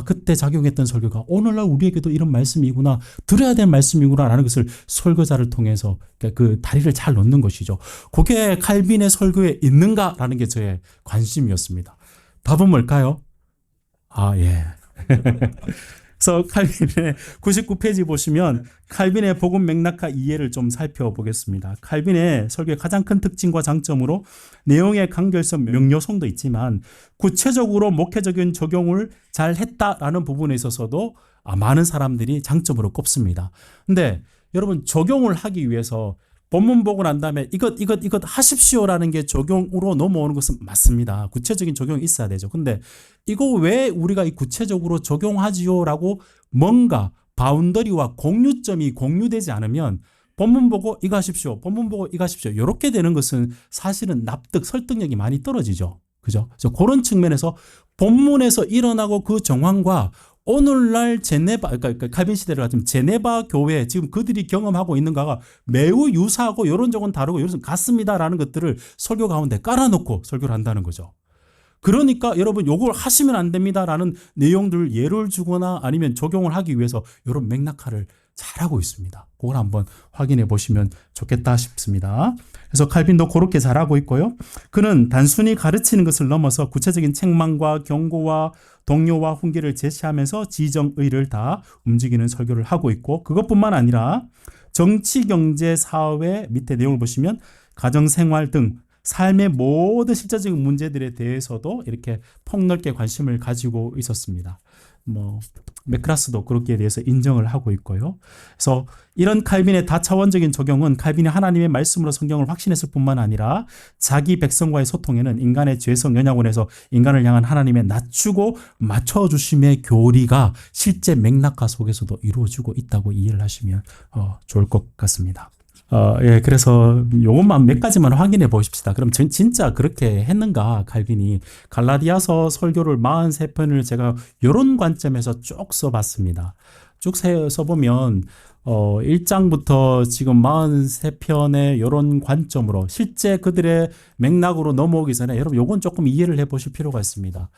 그때 작용했던 설교가 오늘날 우리에게도 이런 말씀이구나, 들어야 될 말씀이구나라는 것을 설교자를 통해서 그 다리를 잘 놓는 것이죠. 그게 칼빈의 설교에 있는가라는 게 저의 관심이었습니다. 답은 뭘까요? 예. 그래서 칼빈의 99페이지 보시면 칼빈의 복음 맥락화 이해를 좀 살펴보겠습니다. 칼빈의 설교의 가장 큰 특징과 장점으로 내용의 간결성, 명료성도 있지만 구체적으로 목회적인 적용을 잘 했다라는 부분에 있어서도 많은 사람들이 장점으로 꼽습니다. 근데 여러분 적용을 하기 위해서 본문 보고 난 다음에 이것 하십시오라는 게 적용으로 넘어오는 것은 맞습니다. 구체적인 적용이 있어야 되죠. 근데 이거 왜 우리가 이 구체적으로 적용하지요라고 뭔가 바운더리와 공유점이 공유되지 않으면 본문 보고 이거 하십시오. 본문 보고 이거 하십시오. 이렇게 되는 것은 사실은 납득, 설득력이 많이 떨어지죠. 그죠? 그래서 그런 측면에서 본문에서 일어나고 그 정황과 오늘날 그러니까 칼빈 시대를 가지면 제네바 교회 지금 그들이 경험하고 있는 거가 매우 유사하고 이런 적은 다르고 이런 적은 같습니다라는 것들을 설교 가운데 깔아놓고 설교를 한다는 거죠. 그러니까 여러분 요걸 하시면 안 됩니다라는 내용들 예를 주거나 아니면 적용을 하기 위해서 이런 맥락화를 잘하고 있습니다. 그걸 한번 확인해 보시면 좋겠다 싶습니다. 그래서 칼빈도 그렇게 잘하고 있고요. 그는 단순히 가르치는 것을 넘어서 구체적인 책망과 경고와 동료와 훈계를 제시하면서 지정의를 다 움직이는 설교를 하고 있고 그것뿐만 아니라 정치, 경제, 사회 밑에 내용을 보시면 가정생활 등 삶의 모든 실제적인 문제들에 대해서도 이렇게 폭넓게 관심을 가지고 있었습니다. 맥크라스도 그렇게 대해서 인정을 하고 있고요. 그래서 이런 칼빈의 다차원적인 적용은 칼빈이 하나님의 말씀으로 성경을 확신했을 뿐만 아니라 자기 백성과의 소통에는 인간의 죄성 연약원에서 인간을 향한 하나님의 낮추고 맞춰주심의 교리가 실제 맥락화 속에서도 이루어지고 있다고 이해를 하시면 좋을 것 같습니다. 그래서 요것만 몇 가지만 확인해 보십시다. 그럼 진짜 그렇게 했는가, 칼빈이. 갈라디아서 설교를 43편을 제가 요런 관점에서 쭉 써봤습니다. 쭉 써보면, 1장부터 지금 43편의 요런 관점으로 실제 그들의 맥락으로 넘어오기 전에 여러분 요건 조금 이해를 해 보실 필요가 있습니다.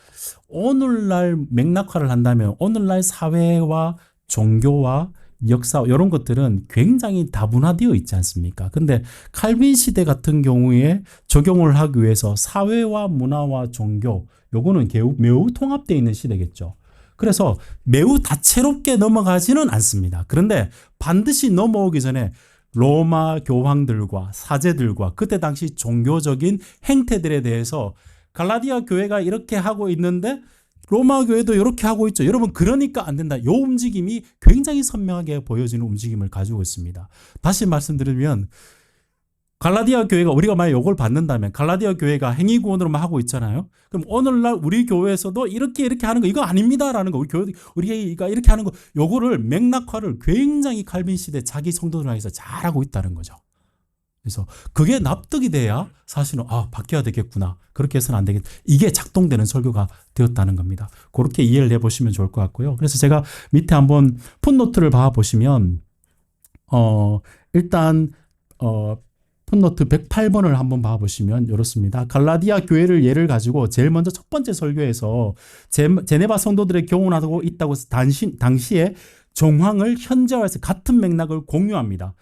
오늘날 맥락화를 한다면 오늘날 사회와 종교와 역사 이런 것들은 굉장히 다분화되어 있지 않습니까? 근데 칼빈 시대 같은 경우에 적용을 하기 위해서 사회와 문화와 종교 요거는 매우 통합되어 있는 시대겠죠. 그래서 매우 다채롭게 넘어가지는 않습니다. 그런데 반드시 넘어오기 전에 로마 교황들과 사제들과 그때 당시 종교적인 행태들에 대해서 갈라디아 교회가 이렇게 하고 있는데 로마 교회도 이렇게 하고 있죠. 여러분 그러니까 안 된다. 이 움직임이 굉장히 선명하게 보여지는 움직임을 가지고 있습니다. 다시 말씀드리면 갈라디아 교회가 우리가 만약 이걸 받는다면 갈라디아 교회가 행위구원으로만 하고 있잖아요. 그럼 오늘날 우리 교회에서도 이렇게 하는 거 이거 아닙니다라는 거 우리가 이렇게 하는 거 요거를 맥락화를 굉장히 칼빈 시대 자기 성도들 향해서 잘하고 있다는 거죠. 그래서 그게 납득이 돼야 사실은 바뀌어야 되겠구나. 그렇게 해서는 안 되겠다. 이게 작동되는 설교가 되었다는 겁니다. 그렇게 이해를 해보시면 좋을 것 같고요. 그래서 제가 밑에 한번 풋노트를 봐보시면 일단 풋노트 108번을 한번 봐보시면 이렇습니다. 갈라디아 교회를 예를 가지고 제일 먼저 첫 번째 설교에서 제네바 성도들의 교훈하고 있다고 당시에 정황을 현재화해서 같은 맥락을 공유합니다.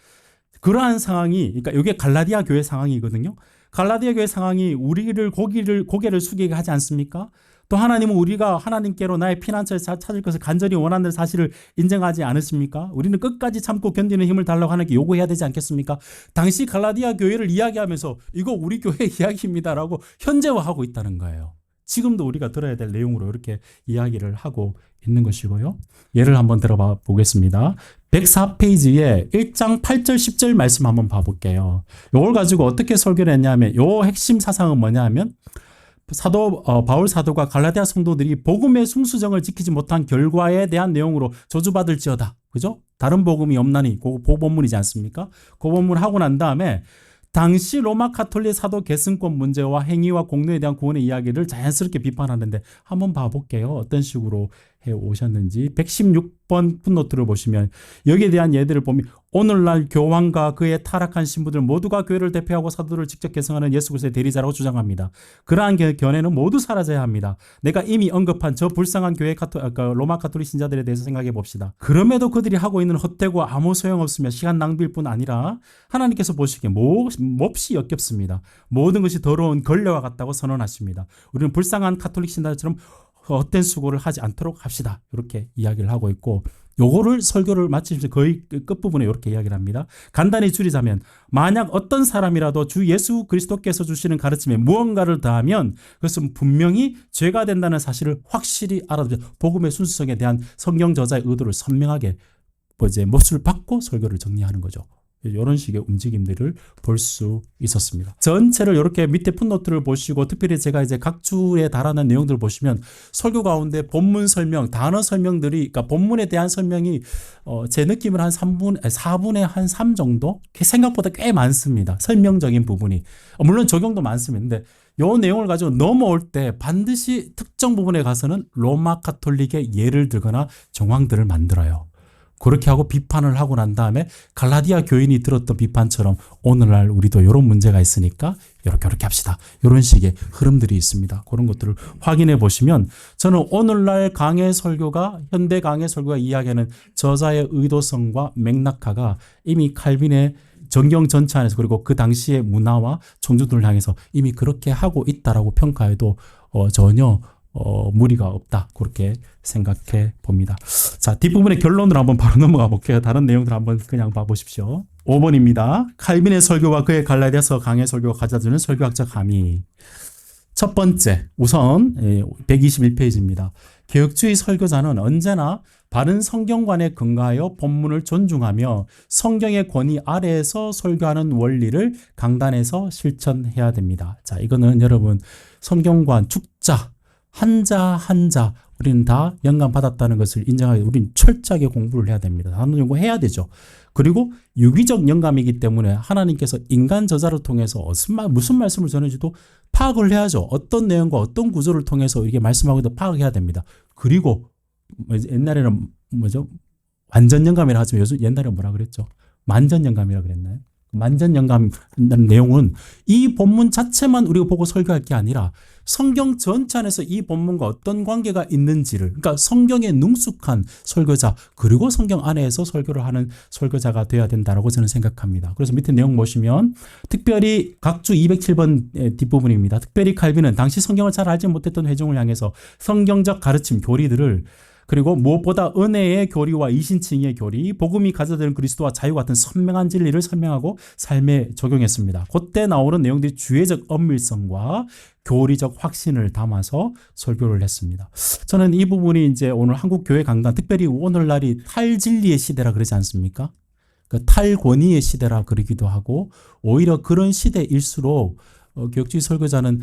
그러한 상황이, 그러니까 이게 갈라디아 교회 상황이거든요. 갈라디아 교회 상황이 우리를 고개를 숙이게 하지 않습니까? 또 하나님은 우리가 하나님께로 나의 피난처를 찾을 것을 간절히 원하는 사실을 인정하지 않으십니까? 우리는 끝까지 참고 견디는 힘을 달라고 하나님께 요구해야 되지 않겠습니까? 당시 갈라디아 교회를 이야기하면서 이거 우리 교회 이야기입니다라고 현재화하고 있다는 거예요. 지금도 우리가 들어야 될 내용으로 이렇게 이야기를 하고 있는 것이고요. 예를 한번 들어봐 보겠습니다. 104페이지에 1장 8절 10절 말씀 한번 봐볼게요. 이걸 가지고 어떻게 설교를 했냐면 요 핵심 사상은 뭐냐면 바울 사도가 갈라디아 성도들이 복음의 순수정을 지키지 못한 결과에 대한 내용으로 저주받을지어다. 그죠? 다른 복음이 없나니 그 본문이지 않습니까? 그 본문 하고 난 다음에 당시 로마 카톨릭 사도 계승권 문제와 행위와 공로에 대한 구원의 이야기를 자연스럽게 비판하는데 한번 봐볼게요. 어떤 식으로 해 오셨는지. 116번 풋노트를 보시면 여기에 대한 예들을 보면 오늘날 교황과 그의 타락한 신부들 모두가 교회를 대표하고 사도를 직접 계승하는 예수 그리스도의 대리자라고 주장합니다. 그러한 견해는 모두 사라져야 합니다. 내가 이미 언급한 저 불쌍한 교회 로마 카톨릭 신자들에 대해서 생각해 봅시다. 그럼에도 그들이 하고 있는 헛되고 아무 소용없으며 시간 낭비일 뿐 아니라 하나님께서 보시기에 몹시 역겹습니다. 모든 것이 더러운 걸레와 같다고 선언하십니다. 우리는 불쌍한 카톨릭 신자들처럼 헛된 수고를 하지 않도록 합시다. 이렇게 이야기를 하고 있고, 요거를 설교를 마치면서 거의 끝부분에 이렇게 이야기를 합니다. 간단히 줄이자면 만약 어떤 사람이라도 주 예수 그리스도께서 주시는 가르침에 무언가를 더하면 그것은 분명히 죄가 된다는 사실을 확실히 알아두자. 복음의 순수성에 대한 성경 저자의 의도를 선명하게 못을 받고 설교를 정리하는 거죠. 이런 식의 움직임들을 볼 수 있었습니다. 전체를 이렇게 밑에 풋노트를 보시고 특별히 제가 이제 각 주에 달하는 내용들을 보시면 설교 가운데 본문 설명, 단어 설명들이, 그러니까 본문에 대한 설명이 제 느낌은 한 4분의 한 3 정도? 생각보다 꽤 많습니다. 설명적인 부분이. 물론 적용도 많습니다. 근데 이 내용을 가지고 넘어올 때 반드시 특정 부분에 가서는 로마 카톨릭의 예를 들거나 정황들을 만들어요. 그렇게 하고 비판을 하고 난 다음에 갈라디아 교인이 들었던 비판처럼 오늘날 우리도 이런 문제가 있으니까 이렇게 합시다. 이런 식의 흐름들이 있습니다. 그런 것들을 확인해 보시면 저는 오늘날 강해 설교가, 현대 강해 설교가 이야기하는 저자의 의도성과 맥락화가 이미 칼빈의 정경 전체 안에서 그리고 그 당시의 문화와 청중들을 향해서 이미 그렇게 하고 있다라고 평가해도 전혀 무리가 없다. 그렇게 생각해 봅니다. 자, 뒷부분의 결론으로 한번 바로 넘어가 볼게요. 다른 내용들 한번 그냥 봐보십시오. 5번입니다. 칼빈의 설교와 그의 갈라디아서 강해 설교가 가져다주는 설교학적 함의. 첫 번째, 우선 121페이지입니다. 개혁주의 설교자는 언제나 바른 성경관에 근거하여 본문을 존중하며 성경의 권위 아래에서 설교하는 원리를 강단에서 실천해야 됩니다. 자, 이거는 여러분 성경관 축자 한자 우리는 다 영감 받았다는 것을 인정하기, 우리는 철저하게 공부를 해야 됩니다. 단원 연구해야 되죠. 그리고 유기적 영감이기 때문에 하나님께서 인간 저자를 통해서 무슨 말씀을 전해주도 파악을 해야죠. 어떤 내용과 어떤 구조를 통해서 이렇게 말씀하고도 파악해야 됩니다. 그리고 옛날에는 완전 영감이라 하지만 요즘 옛날에는 뭐라 그랬죠? 만전 영감이라 그랬나요? 만전 영감이라는 내용은 이 본문 자체만 우리가 보고 설교할 게 아니라 성경 전체 안에서 이 본문과 어떤 관계가 있는지를, 그러니까 성경에 능숙한 설교자 그리고 성경 안에서 설교를 하는 설교자가 되어야 된다라고 저는 생각합니다. 그래서 밑에 내용 보시면 특별히 각주 207번 뒷부분입니다. 특별히 칼빈은 당시 성경을 잘 알지 못했던 회중을 향해서 성경적 가르침 교리들을, 그리고 무엇보다 은혜의 교리와 이신칭의 교리, 복음이 가져다주는 그리스도와 자유 같은 선명한 진리를 설명하고 삶에 적용했습니다. 그때 나오는 내용들이 주의적 엄밀성과 교리적 확신을 담아서 설교를 했습니다. 저는 이 부분이 이제 오늘 한국 교회 강단, 특별히 오늘날이 탈진리의 시대라 그러지 않습니까? 그 탈권위의 시대라 그러기도 하고, 오히려 그런 시대일수록 교육주의 설교자는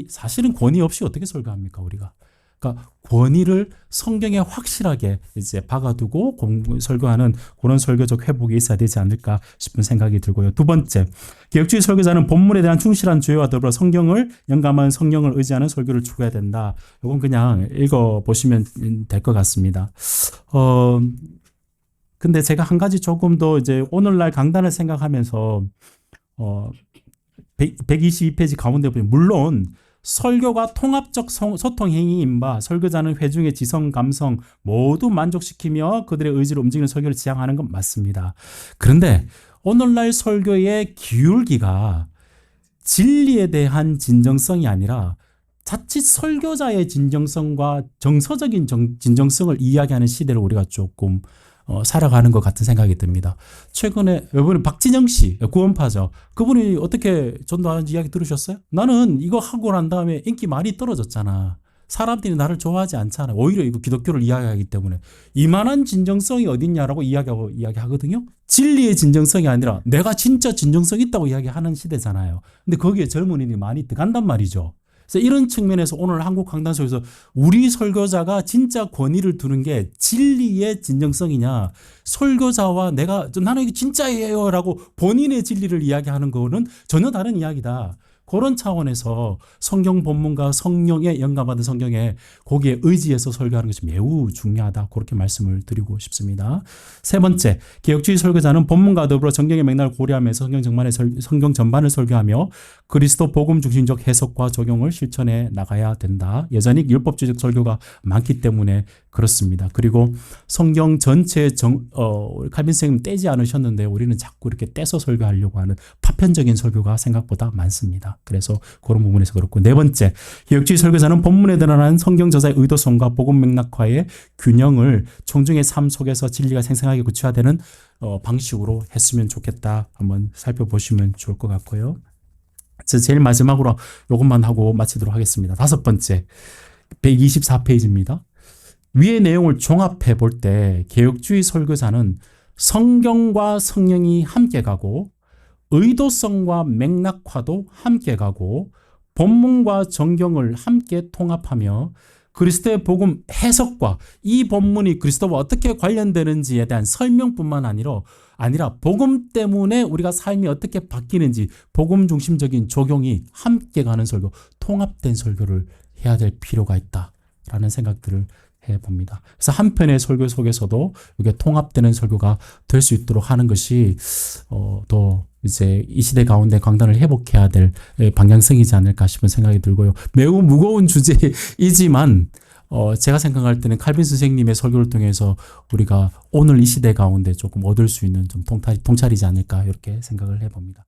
사실은 권위 없이 어떻게 설교합니까, 우리가? 그러니까 권위를 성경에 확실하게 이제 박아두고 설교하는 그런 설교적 회복이 있어야 되지 않을까 싶은 생각이 들고요. 두 번째, 개혁주의 설교자는 본문에 대한 충실한 주의와 더불어 성경을 영감한 성령을 의지하는 설교를 추구해야 된다. 이건 그냥 읽어보시면 될 것 같습니다. 근데 제가 한 가지 조금 더 이제 오늘날 강단을 생각하면서 122페이지 가운데 보면, 물론 설교가 통합적 소통 행위인 바 설교자는 회중의 지성, 감성 모두 만족시키며 그들의 의지로 움직이는 설교를 지향하는 건 맞습니다. 그런데 오늘날 설교의 기울기가 진리에 대한 진정성이 아니라 자칫 설교자의 진정성과 정서적인 진정성을 이야기하는 시대를 우리가 조금 살아가는 것 같은 생각이 듭니다. 최근에 이번에 박진영 씨 구원파죠. 그분이 어떻게 전도하는지 이야기 들으셨어요? 나는 이거 하고 난 다음에 인기 많이 떨어졌잖아. 사람들이 나를 좋아하지 않잖아. 오히려 이거 기독교를 이야기하기 때문에 이만한 진정성이 어딨냐라고 이야기하거든요. 진리의 진정성이 아니라 내가 진짜 진정성 있다고 이야기하는 시대잖아요. 근데 거기에 젊은이들이 많이 들어간단 말이죠. 그래서 이런 측면에서 오늘 한국 강단소에서 우리 설교자가 진짜 권위를 두는 게 진리의 진정성이냐, 설교자와 나는 이게 진짜예요라고 본인의 진리를 이야기하는 거는 전혀 다른 이야기다. 그런 차원에서 성경 본문과 성령의 영감받은 성경에 거기에 의지해서 설교하는 것이 매우 중요하다. 그렇게 말씀을 드리고 싶습니다. 세 번째, 개혁주의 설교자는 본문과 더불어 성경의 맥락을 고려하면서 성경 전반을 설교하며 그리스도 복음 중심적 해석과 적용을 실천해 나가야 된다. 여전히 율법주의적 설교가 많기 때문에 그렇습니다. 그리고 성경 전체 칼빈 선생님 떼지 않으셨는데 우리는 자꾸 이렇게 떼서 설교하려고 하는 파편적인 설교가 생각보다 많습니다. 그래서 그런 부분에서 그렇고, 네 번째, 개혁주의 설교자는 본문에 드러난 성경 저자의 의도성과 복음 맥락과의 균형을 청중의 삶 속에서 진리가 생생하게 구체화되는 방식으로 했으면 좋겠다. 한번 살펴보시면 좋을 것 같고요. 제일 마지막으로 이것만 하고 마치도록 하겠습니다. 다섯 번째, 124페이지입니다. 위의 내용을 종합해 볼 때 개혁주의 설교자는 성경과 성령이 함께 가고 의도성과 맥락화도 함께 가고 본문과 정경을 함께 통합하며 그리스도의 복음 해석과 이 본문이 그리스도와 어떻게 관련되는지에 대한 설명뿐만 아니라 복음 때문에 우리가 삶이 어떻게 바뀌는지 복음 중심적인 적용이 함께 가는 설교, 통합된 설교를 해야 될 필요가 있다라는 생각들을 해봅니다. 그래서 한편의 설교 속에서도 이게 통합되는 설교가 될 수 있도록 하는 것이 더 이제 이 시대 가운데 강단을 회복해야 될 방향성이지 않을까 싶은 생각이 들고요. 매우 무거운 주제이지만 제가 생각할 때는 칼빈 선생님의 설교를 통해서 우리가 오늘 이 시대 가운데 조금 얻을 수 있는 좀 통찰이지 않을까 이렇게 생각을 해봅니다.